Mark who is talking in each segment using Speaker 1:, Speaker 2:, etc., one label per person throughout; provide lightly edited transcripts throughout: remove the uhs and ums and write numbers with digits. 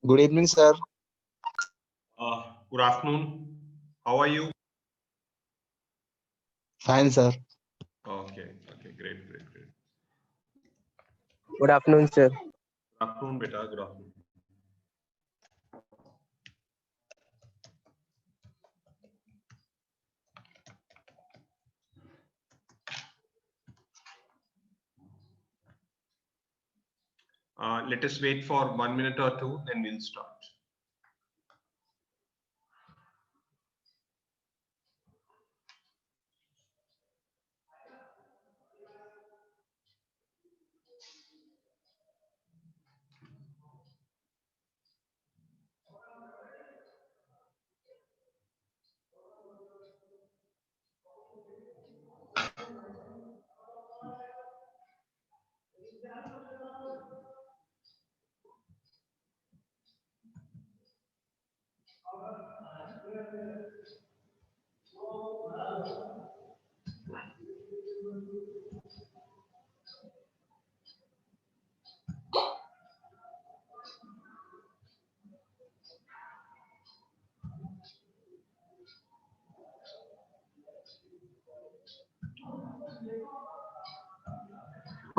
Speaker 1: Good evening, sir.
Speaker 2: Good afternoon. How are you?
Speaker 1: Fine, sir.
Speaker 2: Okay, great.
Speaker 3: Good afternoon, sir.
Speaker 2: Good afternoon, beta. Good afternoon. Let us wait for 1 minute or two, then we'll start.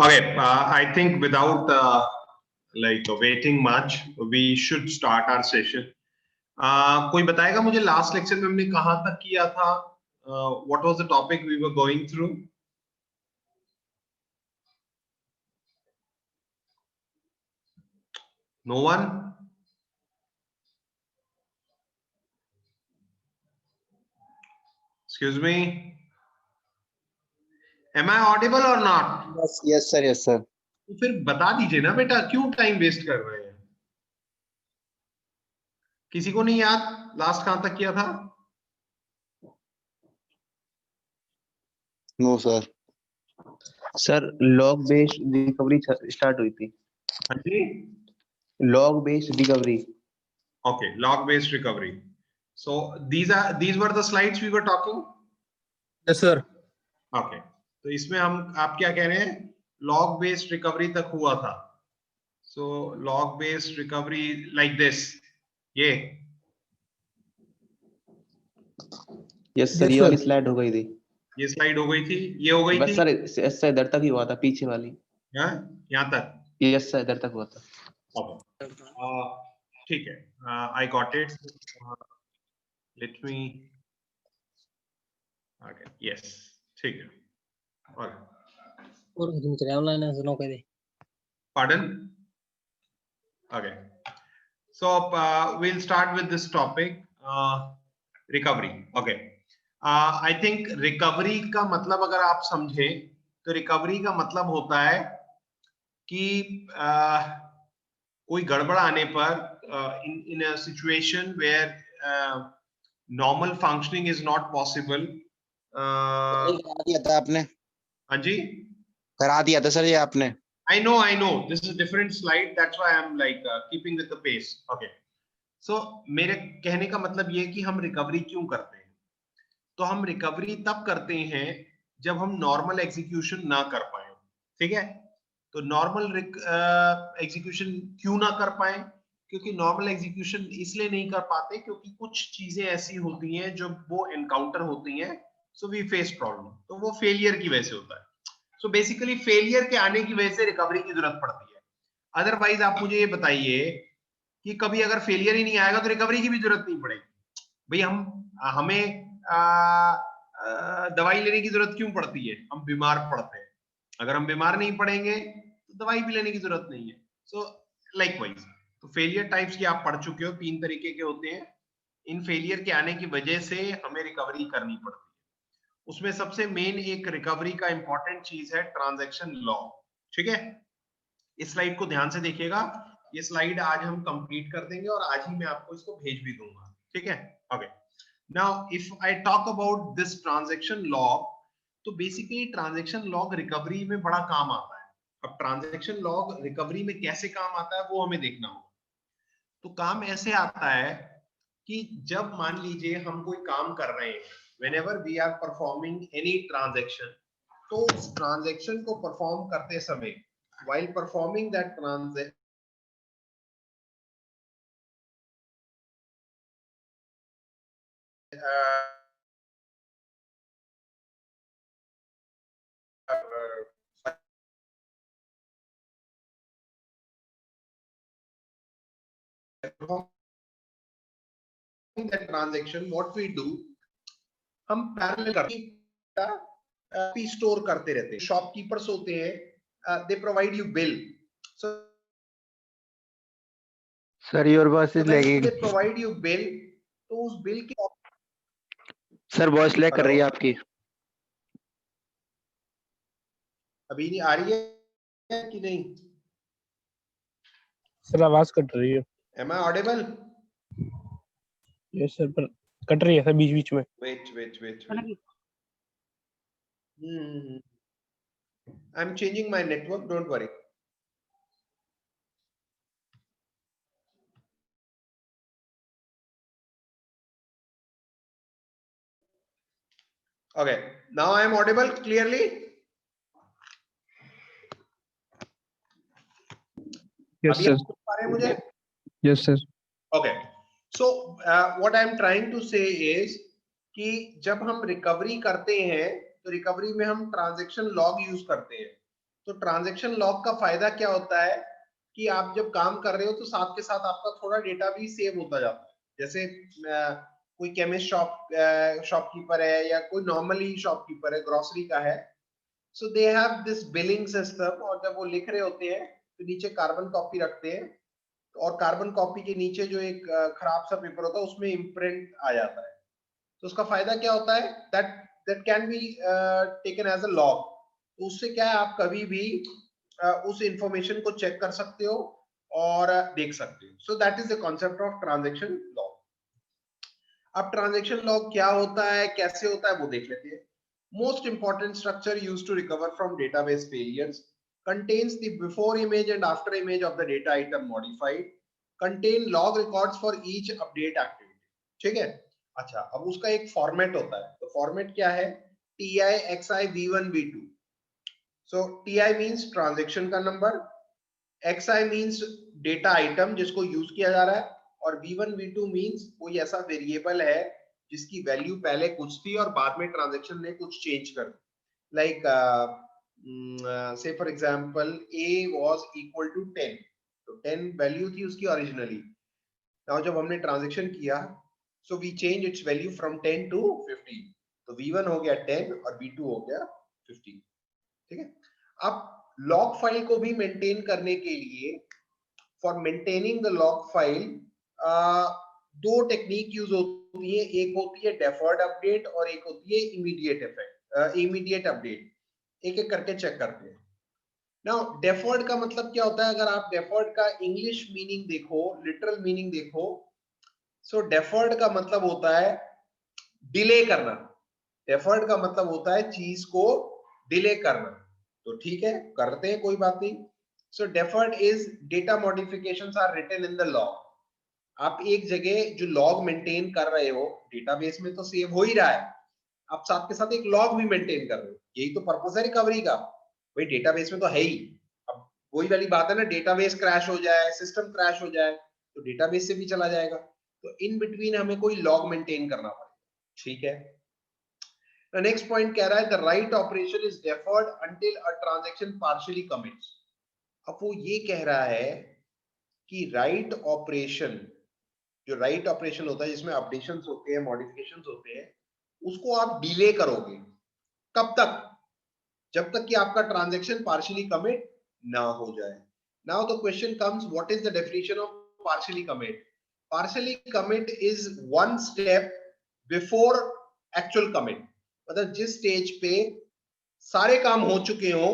Speaker 2: Okay, I think without waiting much, we should start our session. कोई बताएगा मुझे last lecture में हमने कहाँ तक किया था? What was the topic we were going through? No one? Excuse me. Am I audible or not?
Speaker 1: Yes, sir. Yes, sir.
Speaker 2: तो फिर बता दीजिए ना बेटा, क्यों टाइम वेस्ट कर रहे हैं? किसी को नहीं याद लास्ट कहां तक किया था?
Speaker 1: No, sir.
Speaker 3: Sir log based recovery start हुई थी.
Speaker 2: हाँ जी.
Speaker 3: Log based recovery.
Speaker 2: Okay, log based recovery. So these were the slides we were talking.
Speaker 3: Yes, sir.
Speaker 2: Okay. तो इसमें आप क्या कह रहे हैं? Log based recovery तक हुआ था. So log based recovery like this. ये.
Speaker 3: Yes, sir. ये वाली स्लाइड हो गई थी.
Speaker 2: ये स्लाइड हो गई थी. ये हो गई
Speaker 3: बस
Speaker 2: थी.
Speaker 3: सर ऐसा इधर तक ही हुआ था, पीछे वाली.
Speaker 2: हाँ, यहाँ तक.
Speaker 3: यस सर, इधर तक हुआ था.
Speaker 2: Okay. ठीक है. I got it. Let me. Okay. Yes. ठीक है. Okay.
Speaker 4: और कुछ नहीं ऑनलाइन है सुनो कह दे.
Speaker 2: Pardon? Okay. So we'll start with this topic, recovery. Okay. I think recovery का मतलब अगर आप समझे तो recovery का मतलब होता है कि कोई गड़बड़ आने पर in a situation where normal functioning is not possible.
Speaker 1: करा दिया था आपने.
Speaker 2: हाँ जी.
Speaker 1: करा दिया था सर ये आपने.
Speaker 2: I know. This is a different slide. That's why I'm keeping with the pace. Okay. So मेरे कहने का मतलब ये कि हम रिकवरी क्यों करते हैं? तो हम रिकवरी तब करते हैं जब हम नॉर्मल एग्जीक्यूशन ना कर पाए. ठीक है? तो नॉर्मल एग्जीक्यूशन क्यों ना कर पाए? क्योंकि नॉर्मल एग्जीक्यूशन इसलिए नहीं कर पाते क्योंकि कुछ चीजें ऐसी होती हैं जो वो एनकाउंटर होती हैं. So we face problem. तो वो फेलियर की वजह से होता है. सो बेसिकली फेलियर के आने की वजह से रिकवरी की जरूरत पड़ती है. अदरवाइज आप मुझे ये बताइए कि कभी अगर फेलियर ही नहीं आएगा तो रिकवरी की भी जरूरत नहीं पड़ेगी. भाई हमें दवाई लेने की जरूरत क्यों पड़ती है? हम बीमार पड़ते हैं. अगर हम बीमार नहीं पड़ेंगे तो दवाई भी लेने की जरूरत नहीं है. सो लाइकवाइज तो फेलियर टाइप्स की आप पढ़ चुके हो. 3 तरीके के होते हैं. इन फेलियर के आने की वजह से हमें रिकवरी करनी पड़ती है. उसमें सबसे मेन एक रिकवरी का इंपॉर्टेंट चीज है ट्रांजैक्शन लॉग. ठीक है? इस स्लाइड को ध्यान से देखिएगा. ये स्लाइड आज हम कंप्लीट कर देंगे और आज ही मैं आपको इसको भेज भी दूंगा. ठीक है? Okay. Now if I talk about this transaction log, तो बेसिकली ट्रांजैक्शन लॉग रिकवरी में बड़ा काम आता है. अब ट्रांजैक्शन लॉग रिकवरी में कैसे काम आता है वो हमें देखना होगा. तो काम ऐसे आता है कि जब मान लीजिए हम कोई काम कर रहे हैं, whenever we are performing any transaction, तो उस ट्रांजैक्शन को परफॉर्म करते समय while performing that transaction that transaction, what we do, हम पैरेलल करते स्टोर करते रहते हैं. शॉपकीपर्स होते हैं, they provide you bill. So
Speaker 3: sir your voice is
Speaker 2: they
Speaker 3: lagging.
Speaker 2: Provide you bill, तो उस बिल की
Speaker 3: सर वॉइस लैग कर रही है आपकी.
Speaker 2: अभी नहीं आ रही है कि नहीं?
Speaker 5: सर आवाज कट रही है.
Speaker 2: Am I audible?
Speaker 5: Yes sir, पर कट रही है सर बीच बीच में.
Speaker 2: Wait. I'm changing my network, don't worry. Okay, now I am audible clearly.
Speaker 3: Yes
Speaker 2: अभी
Speaker 3: सर.
Speaker 2: आप सुन पा रहे हैं मुझे?
Speaker 3: Yes sir.
Speaker 2: Okay, so what I am trying to say is कि जब हम रिकवरी करते हैं तो रिकवरी में हम ट्रांजैक्शन लॉग यूज करते हैं. तो ट्रांजैक्शन लॉग का फायदा क्या होता है कि आप जब काम कर रहे हो तो साथ के साथ आपका थोड़ा डेटा भी सेव होता जाता है. जैसे कोई केमिस्ट शॉपकीपर है या कोई नॉर्मली शॉपकीपर है, ग्रोसरी का है, so they have this billing system, और जब वो लिख रहे होते हैं तो नीचे कार्बन कॉपी रखते हैं, और कार्बन कॉपी के नीचे जो एक खराब सा पेपर होता है उसमें इम्प्रिंट आ जाता है. तो उसका फायदा क्या होता है, that can be taken as a log. तो उससे क्या है, आप कभी भी उस इंफॉर्मेशन को चेक कर सकते हो और देख सकते हो. So that is the concept of transaction log. अब ट्रांजैक्शन लॉग क्या होता है, कैसे होता है, वो देख लेते हैं. Most important structure used to recover from database failures, contains the before image and after image of the data item modified, contain log records for each update activity. ठीक है. अच्छा, अब उसका एक फॉर्मेट होता है. तो फॉर्मेट क्या है, TI, XI, V1, V2. So TI means transaction का number, XI means data item जिसको यूज किया जा रहा है, और V1, V2 means कोई ऐसा वेरिएबल है जिसकी वैल्यू पहले कुछ थी और बाद में ट्रांजैक्शन ने कुछ चेंज कर दी. Like say for example A was equal to 10, तो 10 वैल्यू थी उसकी ओरिजिनली. नाउ जब हमने ट्रांजैक्शन किया, so we change its value from 10 to 15, तो V1 हो गया 10 और V2 हो गया 15. ठीक है. अब लॉग फाइल को भी मेंटेन करने के लिए, for maintaining the log file, दो टेक्निक यूज होती है. एक होती है डेफर्ड अपडेट और एक होती है इमीडिएट अपडेट. एक एक करके चेक करते हैं. नाउ डेफर्ड का मतलब क्या होता है, अगर आप डेफर्ड का इंग्लिश मीनिंग देखो, लिटरल मीनिंग देखो, सो डेफर्ड का मतलब होता है डिले करना. डेफर्ड का मतलब होता है चीज को डिले करना. तो ठीक है, करते हैं, कोई बात नहीं. So deferred is data modifications are written in the log. आप एक जगह जो लॉग मेंटेन कर रहे हो, डेटाबेस में तो सेव हो ही रहा है, आप साथ के साथ एक लॉग भी मेंटेन कर रहे हो. यही तो पर्पस है रिकवरी का. भाई डेटाबेस में तो है ही. अब वही वाली बात है ना, डेटाबेस क्रैश हो जाए, सिस्टम क्रैश हो जाए, तो डेटाबेस से भी चला जाएगा. तो इन बिटवीन हमें कोई लॉग मेंटेन करना पड़ेगा. ठीक है. नेक्स्ट पॉइंट कह रहा है the write operation is deferred until a transaction partially commits. अब वो ये कह रहा है कि राइट ऑपरेशन, जो राइट ऑपरेशन होता है जिसमें अपडेशंस होते हैं, मॉडिफिकेशंस होते हैं, उसको आप डिले करोगे. कब तक? जब तक कि आपका ट्रांजैक्शन पार्शियली कमिट ना हो जाए. Now the question comes, what is the definition of partially commit? Partially commit is one step before actual commit. मतलब जिस स्टेज पे सारे काम हो चुके हो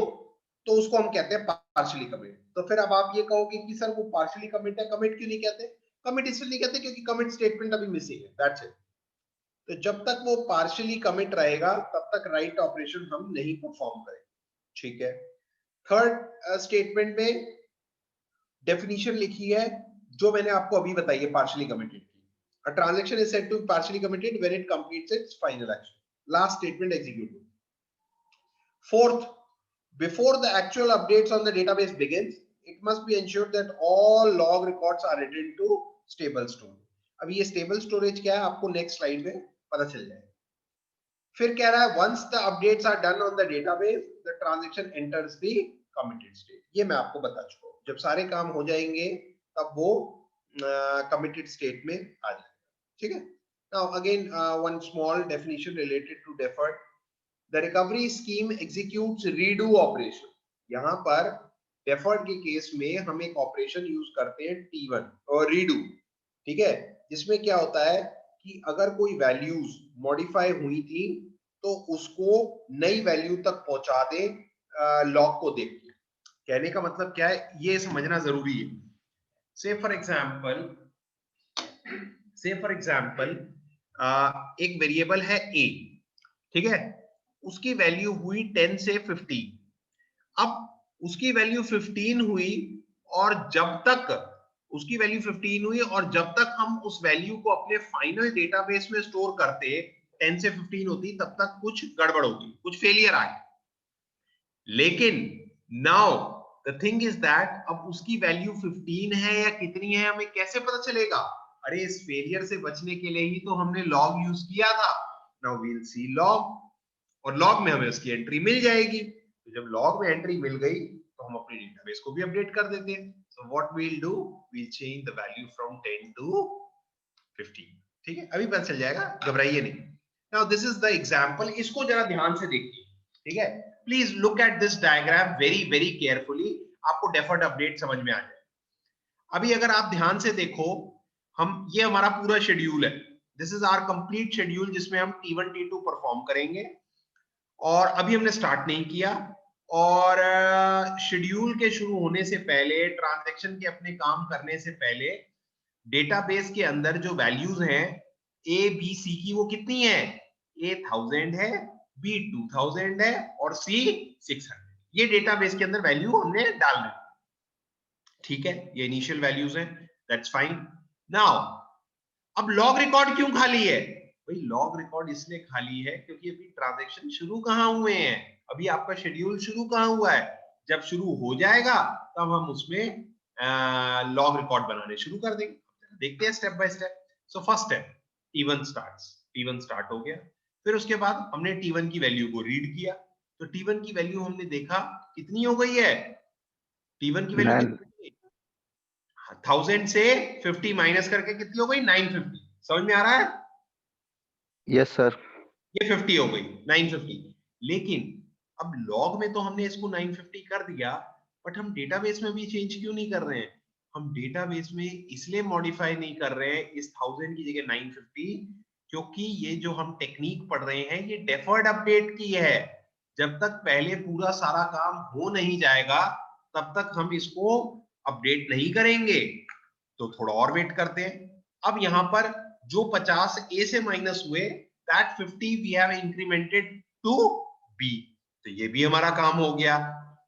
Speaker 2: तो उसको हम कहते हैं पार्शियली कमिट. तो फिर अब आप ये कहोगे कि सर वो पार्शियली कमिट है, कमिट क्यों नहीं कहते? कमिट इसलिए नहीं कहते क्योंकि कमिट स्टेटमेंट अभी मिसिंग है, दैट्स इट. तो जब तक वो पार्शियली कमिट रहेगा तब तक राइट ऑपरेशन हम नहीं परफॉर्म करेंगे. ठीक है. थर्ड स्टेटमेंट में डेफिनेशन लिखी है जो मैंने आपको अभी बताई है पार्शियली कमिटेड की. A transaction is said to be partially committed when it completes its final action. Last statement execute. Fourth, before the actual updates on the database begins, it must be ensured that all log records are written to stable storage. अब ये stable storage क्या है आपको next slide में पता चल जाएगा। फिर कह रहा है once the updates are done on the database the transaction enters the committed state. ये मैं आपको बता चुका हूँ, जब सारे काम हो जाएंगे तब वो कमिटेड स्टेट में आ जाएगा। ठीक है। Now again one small definition related to deferred. The recovery scheme executes redo operation. यहाँ पर डेफर्ड के केस में हम एक ऑपरेशन यूज करते हैं T1 और रीडू। ठीक है, जिसमें क्या होता है कि अगर कोई वैल्यूज मॉडिफाई हुई थी तो उसको नई वैल्यू तक पहुंचा दे लॉग को देख के। कहने का मतलब क्या है, ये समझना जरूरी है। से फॉर एग्जाम्पल एक वेरिएबल है a, ठीक है, उसकी वैल्यू हुई 10 से 15। अब उसकी वैल्यू 15 हुई और जब तक उसकी वैल्यू 15 हुई और जब तक हम उस वैल्यू को अपने फाइनल डेटाबेस में स्टोर करते 10 से 15 होती, तब तक कुछ गड़बड़ होती, कुछ फेलियर आए। लेकिन now the thing is that अब उसकी वैल्यू 15 है या कितनी है हमें कैसे पता चलेगा? अरे इस फेलियर से बचने के लिए ही तो हमने लॉग यूज किया था। Now we will see log, और लॉग में हमें उसकी एंट्री मिल जाएगी। तो जब लॉग में एंट्री मिल गई तो हम अपने डेटाबेस को भी अपडेट कर देते हैं। So what we will do, we will change the value from 10 to 15। ठीक है, अभी पता चल जाएगा, घबराइए नहीं। Now this is the example, इसको जरा ध्यान से देखिए। ठीक है, please look at this diagram very very carefully, आपको डेफर्ड अपडेट समझ में आ जाए। अभी अगर आप ध्यान से देखो, हम ये हमारा पूरा शेड्यूल है, this is our complete schedule जिसमें हम T1 T2 परफॉर्म करेंगे। और अभी हमने स्टार्ट नहीं किया, और शेड्यूल के शुरू होने से पहले, ट्रांजैक्शन के अपने काम करने से पहले डेटाबेस के अंदर जो वैल्यूज हैं A B C की, वो कितनी है? A 1000 है, B 2000 है और C 600। ये डेटाबेस के अंदर वैल्यू हमने डालना है। ठीक है, ये इनिशियल वैल्यूज हैं, दैट्स फाइन। नाउ अब लॉग रिकॉर्ड क्यों खाली है? भाई लॉग रिकॉर्ड इसलिए खाली है क्योंकि अभी ट्रांजैक्शन शुरू कहाँ हुए हैं, अभी आपका शेड्यूल शुरू कहाँ हुआ है। जब शुरू हो जाएगा तब हम उसमें लॉग रिकॉर्ड बनाने शुरू कर देंगे। देखते हैं step by step. So first step, T1 start हो गया। फिर उसके बाद हमने T1 की वैल्यू को रीड किया, तो T1 की वैल्यू हमने देखा कितनी हो गई है। T1 की वैल्यू कितनी, 1000 से 50 माइनस करके कितनी हो गई? 950। समझ में आ रहा है?
Speaker 3: Yes sir.
Speaker 2: ये 50 हो गई, 950। लेकिन अब लॉग में तो हमने इसको 950 कर दिया, बट हम डेटाबेस में भी चेंज क्यों नहीं कर रहे हैं? हम डेटाबेस में इसलिए मॉडिफाई नहीं कर रहे हैं इस 1000 की जगह 950, क्योंकि ये जो हम टेक्निक पढ़ रहे हैं ये डेफर्ड अपडेट की है। जब तक पहले पूरा सारा काम हो नहीं जाएगा तब तक हम इसको अपडेट नहीं करेंगे। तो थोड़ा और वेट करते हैं। अब यहाँ पर जो 50 A से माइनस हुए, that 50 we have incremented to B, तो ये भी हमारा काम हो गया।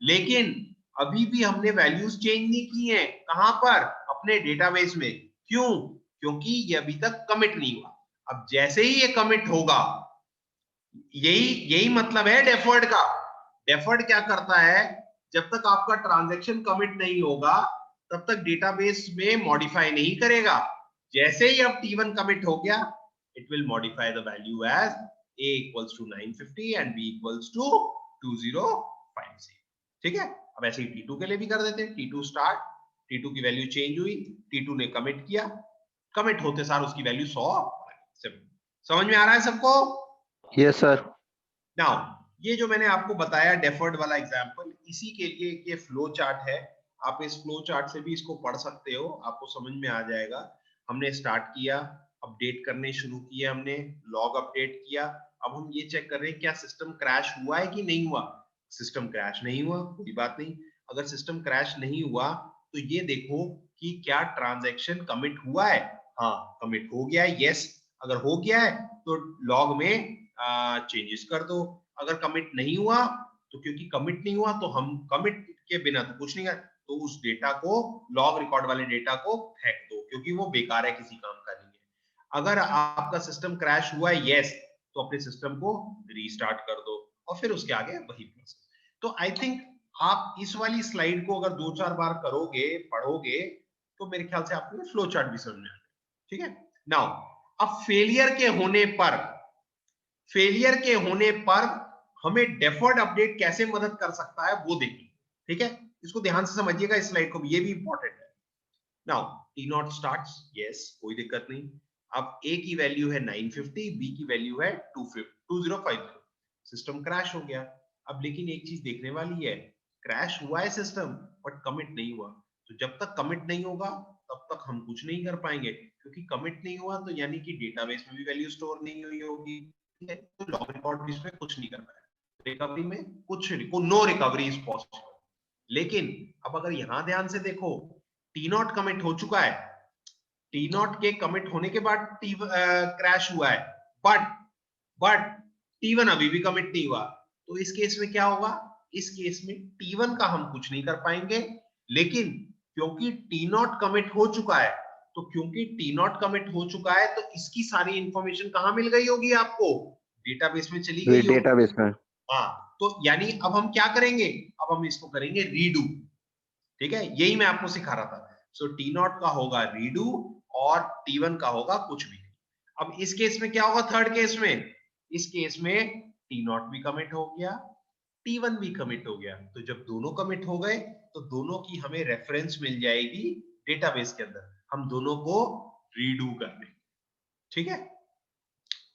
Speaker 2: लेकिन अभी भी हमने वैल्यूज चेंज नहीं की हैं। कहां पर? अपने डेटाबेस में। क्यों? क्योंकि ये अभी तक कमिट नहीं हुआ। अब जैसे ही ये कमिट होगा, यही मतलब है डेफर्ड का। डेफर्ड क्या करता है, जब तक आपका ट्रांजैक्शन कमिट नहीं होगा तब तक डेटाबेस में मॉडिफाई नहीं करेगा। जैसे ही अब T1 कमिट हो गया, it will modify the value as A equals to 950 and B equals to 2050। ठीक है, अब ऐसे ही T2 के लिए भी कर देते हैं। T2 स्टार्ट, T2 की वैल्यू चेंज हुई, T2 ने कमिट किया, कमिट होते सार उसकी वैल्यू 100। समझ में आ रहा है सबको?
Speaker 3: Yes sir.
Speaker 2: नाउ ये जो मैंने आपको बताया डेफर्ड वाला एग्जांपल, इसी के लिए ये फ्लो चार्ट है। आप इस फ्लो चार्ट से भी इसको पढ़ सकते हो, आपको समझ में आ जाएगा। हमने स्टार्ट किया, अपडेट करने शुरू किए, हमने लॉग अपडेट किया। अब हम ये चेक कर रहे हैं क्या सिस्टम क्रैश हुआ है कि नहीं हुआ। सिस्टम क्रैश नहीं हुआ, कोई बात नहीं। अगर सिस्टम क्रैश नहीं हुआ तो ये देखो कि क्या ट्रांजैक्शन कमिट हुआ है। हाँ, कमिट हो गया है, यस। अगर हो गया है तो लॉग में चेंजेस कर दो। अगर कमिट नहीं हुआ तो क्योंकि कमिट नहीं हुआ तो हम कमिट के बिना तो कुछ नहीं कर, तो उस डेटा को, लॉग रिकॉर्ड वाले डेटा को फेंक दो, क्योंकि वो बेकार है, किसी काम का नहीं है। अगर आपका सिस्टम क्रैश हुआ है, यस, तो अपने सिस्टम को रीस्टार्ट कर दो और फिर उसके आगे वही प्रोसेस। तो आई थिंक आप इस वाली स्लाइड को अगर 2-4 बार करोगे, पढ़ोगे, तो मेरे ख्याल से आपको फ्लो चार्ट भी समझ में आ जाएगा। ठीक है, नाउ अब फेलियर के होने पर हमें डेफर्ड अपडेट कैसे मदद कर सकता है वो देखिए, ठीक है। इसको ध्यान से समझिएगा, इस स्लाइड को भी, ये भी इंपॉर्टेंट है। Now T not starts, yes कोई दिक्कत नहीं। अब ए की वैल्यू है 950, बी की वैल्यू है 2050, सिस्टम क्रैश हो गया। अब लेकिन एक चीज देखने वाली है, क्रैश हुआ है सिस्टम बट कमिट नहीं हुआ। तो जब तक कमिट नहीं होगा तब तक हम कुछ नहीं कर पाएंगे, क्योंकि कमिट नहीं हुआ तो यानी कि डेटाबेस में भी वैल्यू स्टोर नहीं हुई होगी, ठीक है। तो लॉग रिकॉर्ड भी इसमें कुछ नहीं कर पाएगा, रिकवरी में कुछ नो रिकवरी इज पॉसिबल। लेकिन अब अगर यहां ध्यान से देखो, टी नॉट कमिट हो चुका है, टी नॉट के कमिट होने के बाद टी क्रैश हुआ है, बट T1 अभी भी कमिट नहीं हुआ। तो इस केस में क्या होगा, इस केस में T1 का हम कुछ नहीं कर पाएंगे, लेकिन क्योंकि T नॉट कमिट हो चुका है, तो क्योंकि T नॉट कमिट हो चुका है तो इसकी सारी इंफॉर्मेशन कहां मिल गई होगी आपको, डेटाबेस में चली गई होगी।
Speaker 1: डेटाबेस में।
Speaker 2: हाँ, तो यानी अब हम क्या करेंगे, अब हम इसको करेंगे रीडू, ठीक है। यही मैं आपको सिखा रहा था। सो टी नॉट का होगा रीडू और T1 का होगा कुछ भी। अब इस केस में क्या होगा, थर्ड केस में, इस केस में टी नॉट भी कमिट हो गया, T1 भी कमिट हो गया। तो जब दोनों कमिट हो गए तो दोनों की हमें रेफरेंस मिल जाएगी डेटाबेस के अंदर, हम दोनों को रीडू कर देंगे, ठीक है।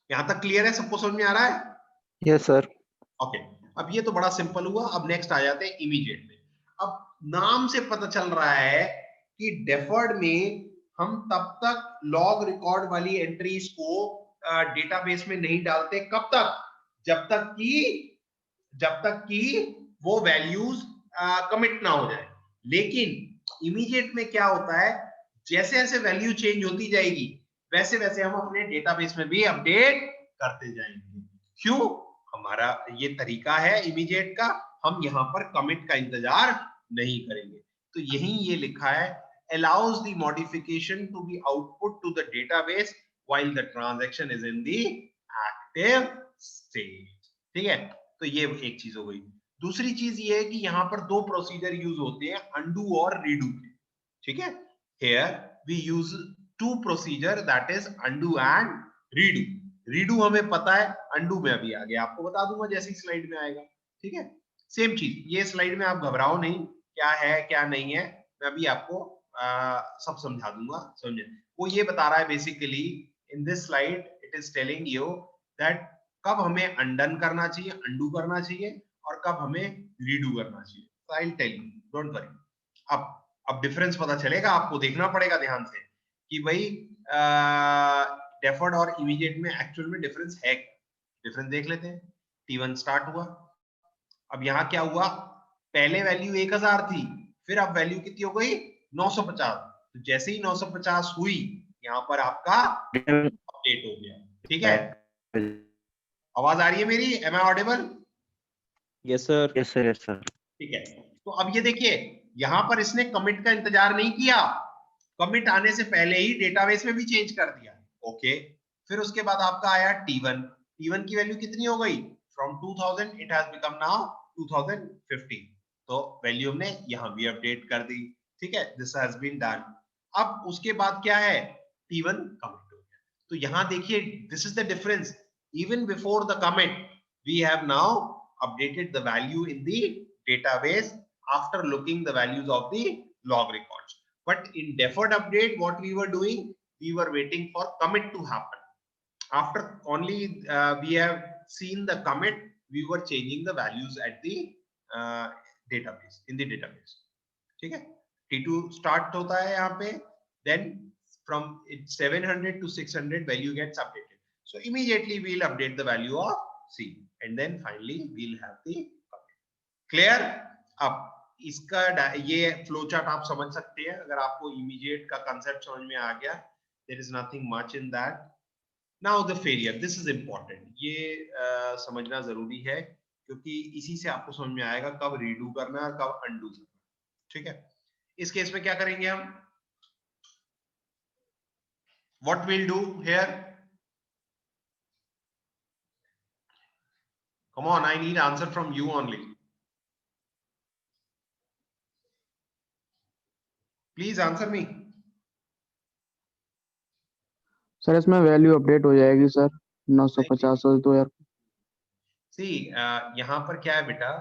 Speaker 2: यहां तक क्लियर है, सबको समझ में आ रहा है?
Speaker 1: Yes sir.
Speaker 2: ओके, अब ये तो बड़ा सिंपल हुआ। अब नेक्स्ट आ जाते हैं इमीडिएट में। अब नाम से पता चल रहा है कि डेफर्ड में हम तब तक लॉग रिकॉर्ड वाली एंट्रीज को डेटाबेस में नहीं डालते, कब तक, जब तक कि वो वैल्यूज कमिट ना हो जाए। लेकिन इमीडिएट में क्या होता है, जैसे जैसे वैल्यू चेंज होती जाएगी वैसे वैसे हम अपने डेटाबेस में भी अपडेट करते जाएंगे। क्यों, हमारा ये तरीका है इमीडिएट का, हम यहाँ पर कमिट का इंतजार नहीं करेंगे। तो यही ये लिखा है, allows the modification to be output to the database while the transaction is in the active state, ठीक है। तो ये एक चीज हो गई। दूसरी चीज ये है कि यहाँ पर दो प्रोसीजर यूज होते हैं, अनडू और रीडू के, ठीक है। here we use two procedure, that is undo and redo। Redo हमें पता है, अंडू में अभी आगे आपको बता दूंगा जैसे ही स्लाइड में आएगा, ठीक है। सेम चीज ये स्लाइड में, आप घबराओ नहीं, क्या है क्या नहीं है, मैं अभी आपको सब समझा दूंगा, समझे। वो ये बता रहा है basically in this slide it is telling you that कब हमें अनडन करना चाहिए, अंडू करना चाहिए, और कब हमें रीडू करना चाहिए। तो I will tell you, don't worry. अब डिफरेंस पता चलेगा, आपको देखना पड़ेगा ध्यान से कि भाई डेफर्ड और इमीडिएट में एक्चुअल में डिफरेंस है। डिफरेंस देख लेते हैं। T1 स्टार्ट हुआ, अब यहाँ क्या हुआ, पहले वैल्यू 1000 थी, फिर अब वैल्यू कितनी हो गई 950। तो जैसे ही 950 हुई, यहाँ पर आपका अपडेट हो गया, ठीक है। आवाज आ रही है मेरी, am I audible?
Speaker 3: Yes sir.
Speaker 1: Yes sir, yes sir.
Speaker 2: ठीक है। तो अब ये देखिए, यहां पर इसने कमिट का इंतजार नहीं किया, कमिट आने से पहले ही डेटाबेस में भी चेंज कर दिया, ओके। फिर उसके बाद आपका आया T1 की वैल्यू कितनी हो गई, from 2000 it has become now 2050। तो वैल्यू हमने यहां भी अपडेट कर दी, ठीक है, दिस हैज बीन डन। अब उसके बाद क्या है, T1 कमिट हो गया। तो यहां देखिए, this is the difference, even before the commit we have now updated the value in the database after looking the values of the log records. But in deferred update, what we were doing, we were waiting for commit to happen. After only we have seen the commit, we were changing the values at the database, in the database. ठीक है। T2 start होता है यहाँ पे, then from 700 to 600 value gets updated. So immediately we'll update the value of C, and then finally we'll have the commit. Clear? अब इसका ये flow chart आप समझ सकते हैं, अगर आपको इमीडिएट का कंसेप्ट समझ में आ गया, there is nothing much in that. Now the failure, this is important, ये समझना जरूरी है, क्योंकि इसी से आपको समझ में आएगा कब रीडू करना है और कब अंडू करना है, ठीक है। इस केस में क्या करेंगे हम, what we'll do here, come on, I need answer from you only, please answer me.
Speaker 6: Sir इसमें वैल्यू अपडेट हो जाएगी सर 950 और 2000।
Speaker 2: सी यहाँ पर क्या है बेटा,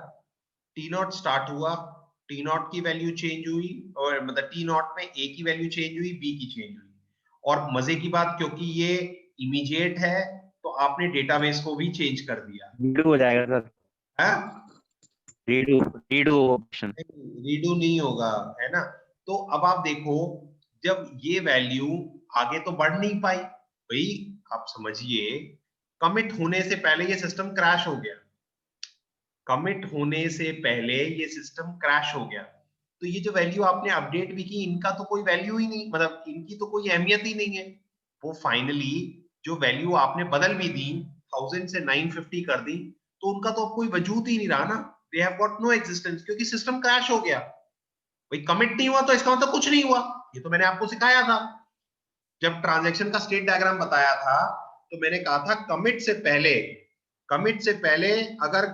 Speaker 2: टी नॉट स्टार्ट हुआ, टी नॉट की वैल्यू चेंज हुई, और मतलब टी नॉट में ए की वैल्यू चेंज हुई, बी की चेंज हुई। और मजे की बात, क्योंकि ये इमीडिएट है तो आपने डेटाबेस को भी चेंज कर दिया।
Speaker 7: रीडू हो जाएगा सर,
Speaker 2: है
Speaker 7: रीडू रीडू ऑप्शन।
Speaker 2: रीडू नहीं होगा, है ना। तो अब आप देखो, जब ये वैल्यू आगे तो बढ़ नहीं पाई भाई, आप समझिए कमिट होने से पहले ये सिस्टम क्रैश हो गया, कमिट होने से पहले ये सिस्टम क्रैश हो गया। तो ये जो वैल्यू आपने अपडेट भी की, इनका तो कोई वैल्यू ही नहीं, मतलब इनकी तो कोई अहमियत ही नहीं है। वो फाइनली जो वैल्यू आपने बदल भी दी, 1000 से 950 कर दी, तो उनका तो अब कोई वजूद ही नहीं रहा ना, they have got no existence, क्योंकि सिस्टम क्रैश हो गया। भाई कमिट नहीं हुआ तो इसका मतलब कुछ नहीं हुआ, ये तो मैंने आपको सिखाया था जब ट्रांजैक्शन का स्टेट डायग्राम बताया था। तो मैंने कहा था कमिट से पहले अगर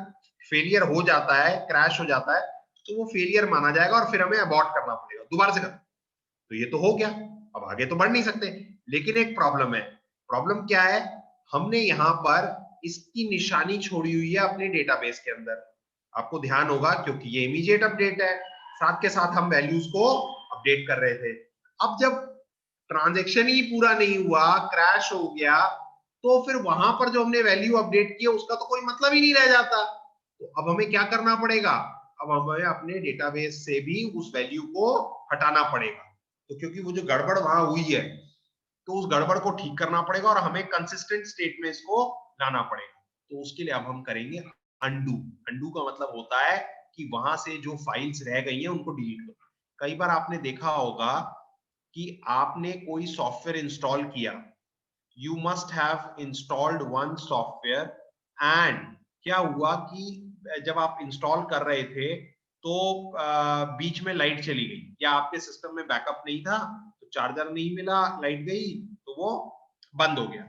Speaker 2: फेलियर हो जाता है, क्रैश हो जाता है, तो वो फेलियर माना जाएगा और फिर हमें अबॉर्ट करना पड़ेगा, दोबारा से करना। तो ये तो हो गया, अब आगे तो बढ़ नहीं सकते। लेकिन एक प्रॉब्लम है, प्रॉब्लम क्या है, हमने यहाँ पर इसकी निशानी छोड़ी हुई है अपने डेटाबेस के अंदर। आपको ध्यान होगा क्योंकि ये इमीडिएट अपडेट है, साथ के साथ हम वैल्यूज को अपडेट कर रहे थे। अब जब ट्रांजैक्शन ही पूरा नहीं हुआ, क्रैश हो गया, तो फिर वहां पर जो हमने वैल्यू अपडेट की है उसका तो कोई मतलब ही नहीं रह जाता। तो अब हमें क्या करना पड़ेगा, अब हमें अपने डेटाबेस से भी उस वैल्यू को हटाना पड़ेगा। तो क्योंकि वो जो गड़बड़ वहां हुई है, तो उस गड़बड़ को ठीक करना पड़ेगा और हमें कंसिस्टेंट स्टेट में इसको लाना पड़ेगा। तो उसके लिए अब हम करेंगे अंडू। अंडू का मतलब होता है कि वहां से जो फाइल्स रह गई हैं उनको डिलीट करो। कई बार आपने देखा होगा कि आपने कोई सॉफ्टवेयर इंस्टॉल किया, you must have installed one software, and क्या हुआ कि जब आप इंस्टॉल कर रहे थे तो बीच में लाइट चली गई, या आपके सिस्टम में बैकअप नहीं था, तो चार्जर नहीं मिला, लाइट गई, तो वो बंद हो गया,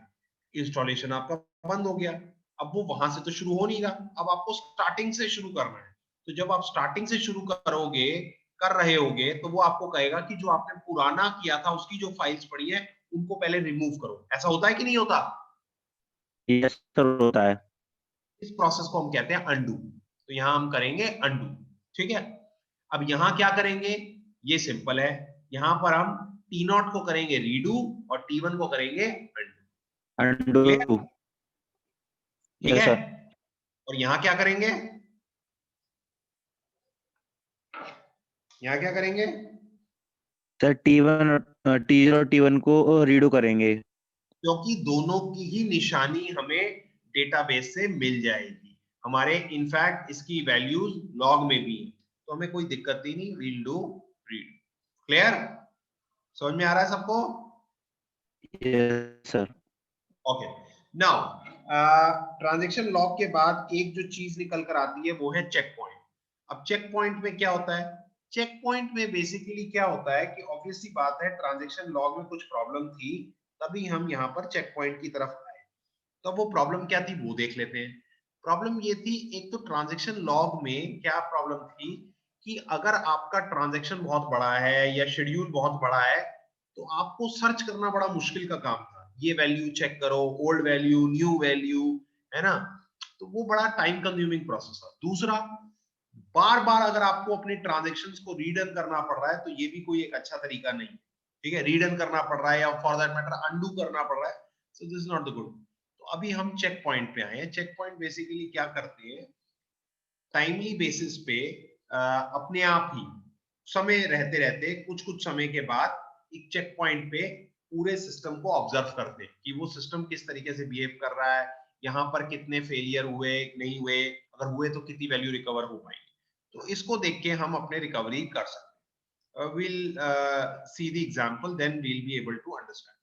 Speaker 2: इंस्टॉलेशन आपका बंद हो गया। अब वो वहां से तो शुरू हो नहीं रहा, अब आपको स्टार्टिंग से शुरू करना है। तो जब आप स्टार्टिंग से शुरू कर रहे होगे, तो वो आपको कहेगा कि जो आपने पुराना किया था उसकी जो फाइल्स पड़ी है उनको पहले रिमूव करो। ऐसा होता है कि नहीं होता?
Speaker 7: यस सर होता है।
Speaker 2: इस प्रोसेस को हम कहते हैं अंडू। तो यहां हम करेंगे अंडू, ठीक है। अब यहां क्या करेंगे, ये सिंपल है, यहां पर हम टी नॉट को करेंगे रीडू और टी1 को करेंगे अंडू।
Speaker 7: अंडू।
Speaker 2: ठीक
Speaker 7: यस
Speaker 2: है।
Speaker 7: सर।
Speaker 2: और यहां क्या करेंगे, यहां क्या करेंगे,
Speaker 7: सर T0 और T1 को रीडू करेंगे,
Speaker 2: क्योंकि दोनों की ही निशानी हमें डेटाबेस से मिल जाएगी। हमारे इनफैक्ट इसकी वैल्यूज लॉग में भी है, तो हमें कोई दिक्कत ही नहीं, वील डू रीड। क्लियर? समझ में आ रहा है सबको?
Speaker 7: Yes sir.
Speaker 2: Okay. Now transaction log के बाद एक जो चीज निकल कर आती है वो है चेक पॉइंट। अब चेक पॉइंट में क्या होता है, चेक पॉइंट में बेसिकली क्या होता है कि ऑब्वियसली बात है, ट्रांजैक्शन लॉग में कुछ प्रॉब्लम थी, तभी हम यहाँ पर चेक पॉइंट की तरफ आए। तो वो प्रॉब्लम क्या थी वो देख लेते हैं। प्रॉब्लम ये थी, एक तो ट्रांजैक्शन लॉग में क्या प्रॉब्लम थी कि अगर आपका ट्रांजैक्शन बहुत बड़ा है या शेड्यूल बहुत बड़ा है, तो आपको सर्च करना बड़ा मुश्किल का काम था। ये वैल्यू चेक करो, ओल्ड वैल्यू, न्यू वैल्यू, है ना। तो वो बड़ा टाइम कंज्यूमिंग प्रोसेस था। दूसरा, बार बार अगर आपको अपने ट्रांजैक्शंस को रीडन करना पड़ रहा है, तो ये भी कोई एक अच्छा तरीका नहीं, ठीक है। रीडन करना पड़ रहा है या फॉर दैट मैटर अंडू करना पड़ रहा है, सो this is not the good. तो अभी हम चेक पॉइंट पे आए हैं। चेक पॉइंट बेसिकली क्या करते हैं, टाइमली बेसिस पे अपने आप ही समय रहते रहते कुछ कुछ समय के बाद एक चेक पॉइंट पे पूरे सिस्टम को ऑब्जर्व करते हैं कि वो सिस्टम किस तरीके से बिहेव कर रहा है, यहाँ पर कितने फेलियर हुए, नहीं हुए, अगर हुए तो कितनी वैल्यू रिकवर हो पाएगी। तो इसको देख के हम अपने रिकवरी कर सकते हैं। we'll see the example, then we'll be able to understand.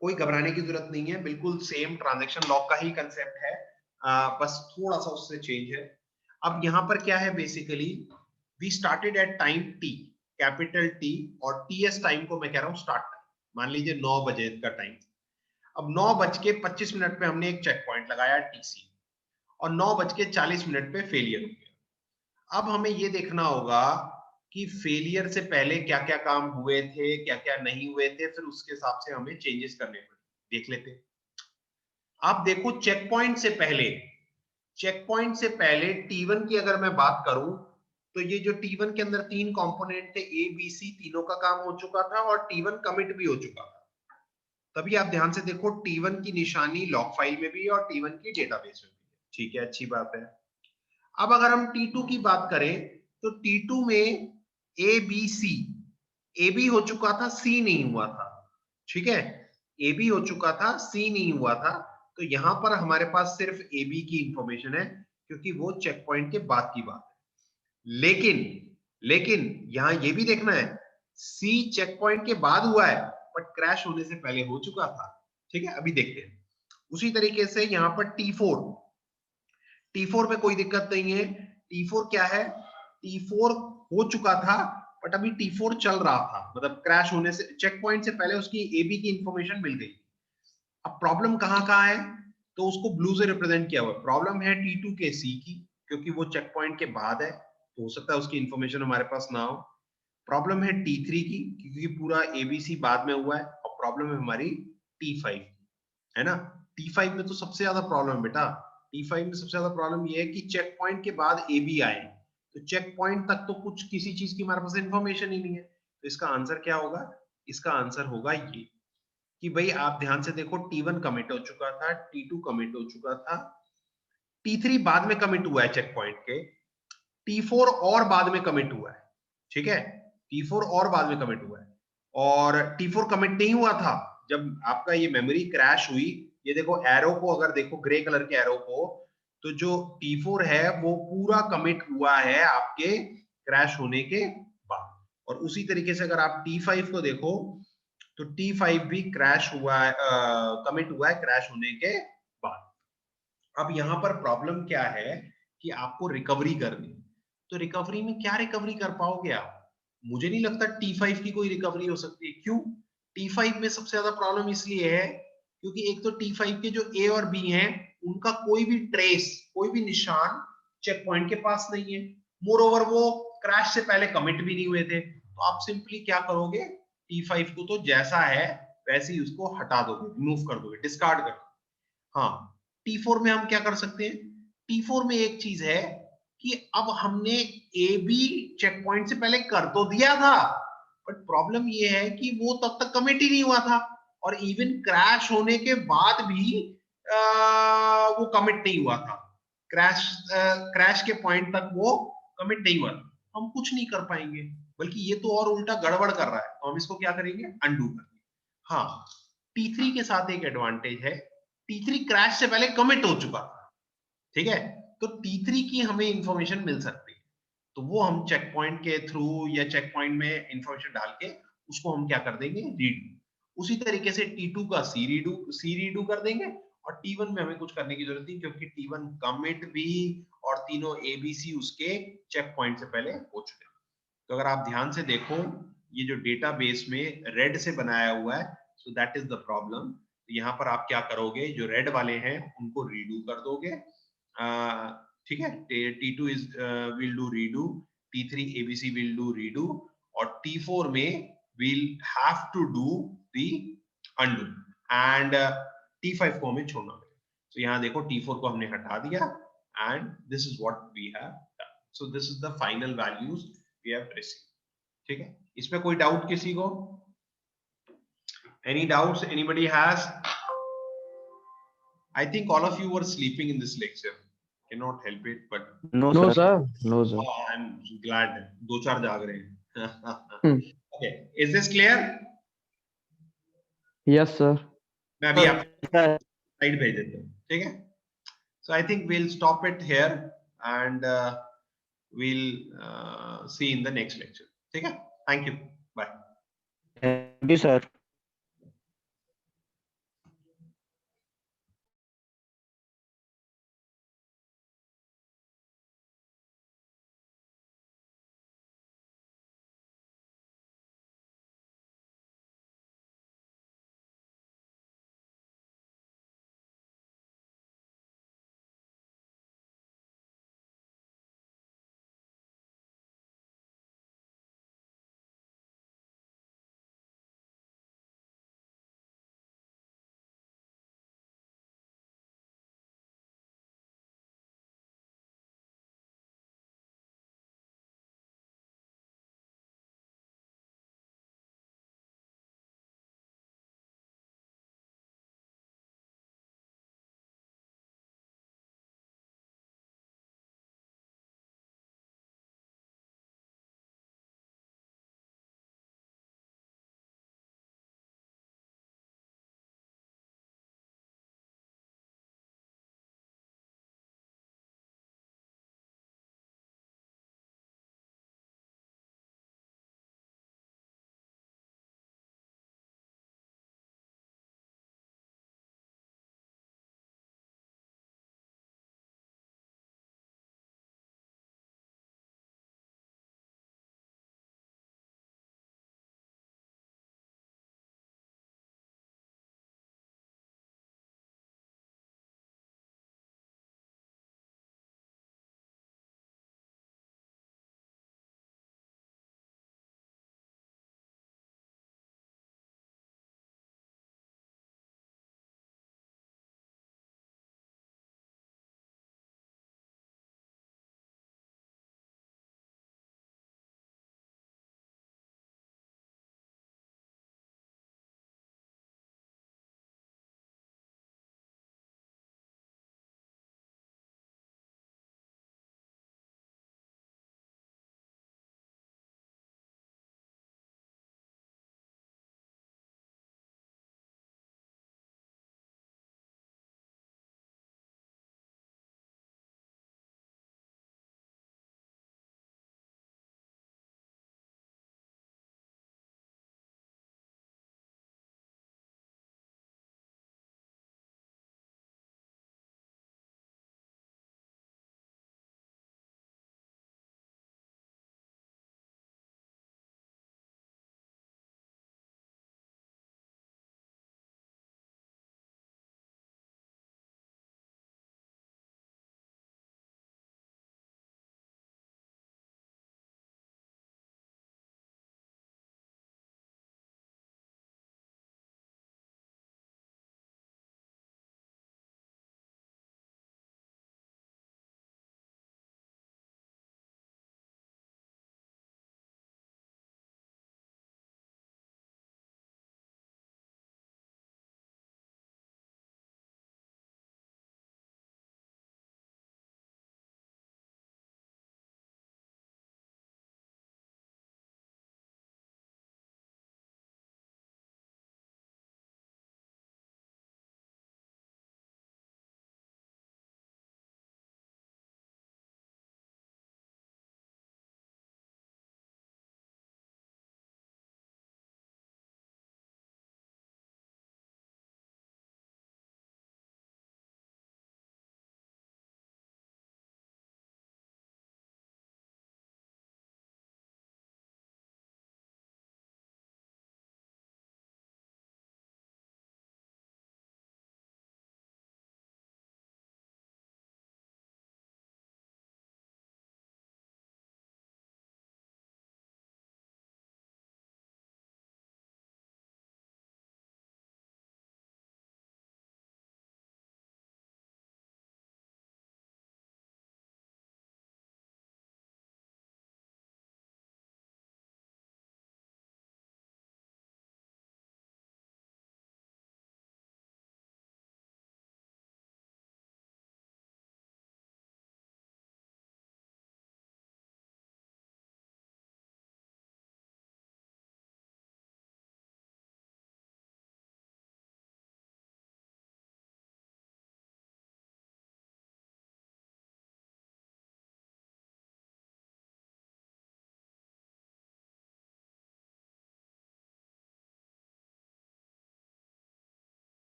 Speaker 2: कोई घबराने की जरूरत नहीं है, बिल्कुल सेम ट्रांजैक्शन लॉग का ही कंसेप्ट है, बस थोड़ा सा उससे चेंज है। अब यहाँ पर क्या है, basically we started at time T, capital T, और टीएस टाइम को मैं कह रहा हूँ स्टार्ट टाइम, मान लीजिए 9 बजे का टाइम। अब 9:25 पे हमने एक चेक पॉइंट लगाया टीसी, और 9:40 पे फेलियर हो गया। अब हमें ये देखना होगा कि फेलियर से पहले क्या क्या काम हुए थे, क्या क्या नहीं हुए थे, फिर उसके हिसाब से हमें चेंजेस करने पड़े। देख लेते हैं। आप देखो चेक पॉइंट से पहले, चेक पॉइंट से पहले T1 की अगर मैं बात करूं तो ये जो T1 के अंदर 3 कंपोनेंट थे A B C, तीनों का काम हो चुका था और T1 कमिट भी हो चुका था। तभी आप ध्यान से देखो T1 की निशानी लॉग फाइल में भी है और T1 की डेटाबेस में भी है। ठीक है, अच्छी बात है। अब अगर हम T2 की बात करें तो T2 में A B C, A B हो चुका था, C नहीं हुआ था। ठीक है, A B हो चुका था, C नहीं हुआ था, तो यहां पर हमारे पास सिर्फ A B की इंफॉर्मेशन है क्योंकि वो चेक पॉइंट के बाद की बात है। लेकिन यहां ये भी देखना है, C चेक पॉइंट के बाद हुआ है बट क्रैश होने से पहले हो चुका था। ठीक है, अभी देखते हैं। उसी तरीके से यहां पर T4 में कोई दिक्कत नहीं है। T4 क्या है, T4 हो चुका था बट अभी T4 चल रहा था, मतलब क्रैश होने से, चेक पॉइंट से पहले उसकी AB की इंफॉर्मेशन मिल गई। अब प्रॉब्लम कहाँ है, तो उसको ब्लू से रिप्रेजेंट किया हुआ है। प्रॉब्लम है T2 के C की, क्योंकि वो चेक पॉइंट के बाद है, तो हो सकता है उसकी इंफॉर्मेशन हमारे पास ना हो। प्रॉब्लम है T3 की, क्योंकि पूरा ABC बाद में हुआ है। और प्रॉब्लम है हमारी T5 की, है ना। T5 में तो सबसे ज्यादा प्रॉब्लम है बेटा। T5 में सबसे ज्यादा प्रॉब्लम ये है कि चेक पॉइंट के बाद AB आए, तो चेक पॉइंट तक तो कुछ किसी चीज की हमारे पास इंफॉर्मेशन ही नहीं है। तो इसका आंसर क्या होगा, इसका आंसर होगा ये कि भाई आप ध्यान से देखो, T1 कमिट हो चुका था, T2 कमिट हो चुका था, T3 बाद में कमिट हुआ है चेक पॉइंट के, T4 और बाद में कमिट हुआ है। ठीक है, T4 और बाद में कमिट हुआ है, और T4 कमिट नहीं हुआ था जब आपका ये मेमोरी क्रैश हुई। ये देखो एरो को, अगर देखो ग्रे कलर के एरो को, तो जो T4 है वो पूरा कमिट हुआ है आपके क्रैश होने के बाद। और उसी तरीके से अगर आप T5 को देखो तो T5 भी क्रैश हुआ है, कमिट हुआ है क्रैश होने के बाद। अब यहाँ पर प्रॉब्लम क्या है कि आपको रिकवरी करनी, तो रिकवरी में क्या रिकवरी कर पाओगे आप? मुझे नहीं लगता T5 की कोई रिकवरी हो सकती है। क्यों? T5 में सबसे ज्यादा प्रॉब्लम इसलिए है क्योंकि एक तो T5 के जो A और B हैं उनका कोई भी ट्रेस, कोई भी निशान चेक पॉइंट के पास नहीं है। मोर ओवर वो क्रैश से पहले कमिट भी नहीं हुए थे। तो आप सिंपली क्या करोगे, T5 को तो जैसा है वैसे ही उसको हटा दोगे, रिमूव कर दोगे, डिस्कार्ड कर दोगे। हाँ, T4 में हम क्या कर सकते हैं, T4 में एक चीज है कि अब हमने ए बी चेक पॉइंट से पहले कर तो दिया था, बट प्रॉब्लम ये है कि वो तब तक कमिट ही नहीं हुआ था, और इवन क्रैश होने के बाद भी वो कमिट नहीं हुआ था। क्रैश के पॉइंट तक वो कमिट नहीं हुआ था। हम कुछ नहीं कर पाएंगे, बल्कि ये तो और उल्टा गड़बड़ कर रहा है, तो हम इसको क्या करेंगे, अंडू करेंगे। हाँ, T3 के साथ एक एडवांटेज है, T3 क्रैश से पहले कमिट हो चुका था। ठीक है, तो T3 की हमें इंफॉर्मेशन मिल सकती है, तो वो हम चेक पॉइंट के थ्रू या चेक पॉइंट में इंफॉर्मेशन डाल के उसको हम क्या कर देंगे, रीडू। उसी तरीके से T2 का सी रीडू कर देंगे, और T1 में हमें कुछ करने की जरूरत नहीं, क्योंकि T1 कमिट भी और तीनों ABC उसके चेक पॉइंट से पहले हो चुके हैं। तो अगर आप ध्यान से देखो, ये जो डेटाबेस में रेड से बनाया हुआ है, so that is the problem. यहाँ पर आप क्या करोगे, जो रेड वाले हैं उनको रीडू कर दोगे। ठीक है, T2 is will do redo, T3 ABC will do redo, और T4 में will have to do the undo, and T5 को हमें छोड़ना है। तो यहाँ देखो T4 को हमने हटा दिया, and this is what we have done. So this is the final values we have received. ठीक है, इसमें कोई डाउट किसी को? Any doubts anybody has? I think all of you were sleeping in this lecture. Cannot help it, but
Speaker 7: No,
Speaker 6: No,
Speaker 7: sir.
Speaker 6: sir. No, sir.
Speaker 2: I'm glad. दो चार जाग रहे हैं। Okay, is this clear?
Speaker 6: Yes, sir.
Speaker 2: मैं अभी आपको slide भेज देता हूँ, ठीक है? So I think we'll stop it here, and we'll see in the next lecture. ठीक है? Thank you. Bye.
Speaker 7: Thank you, sir.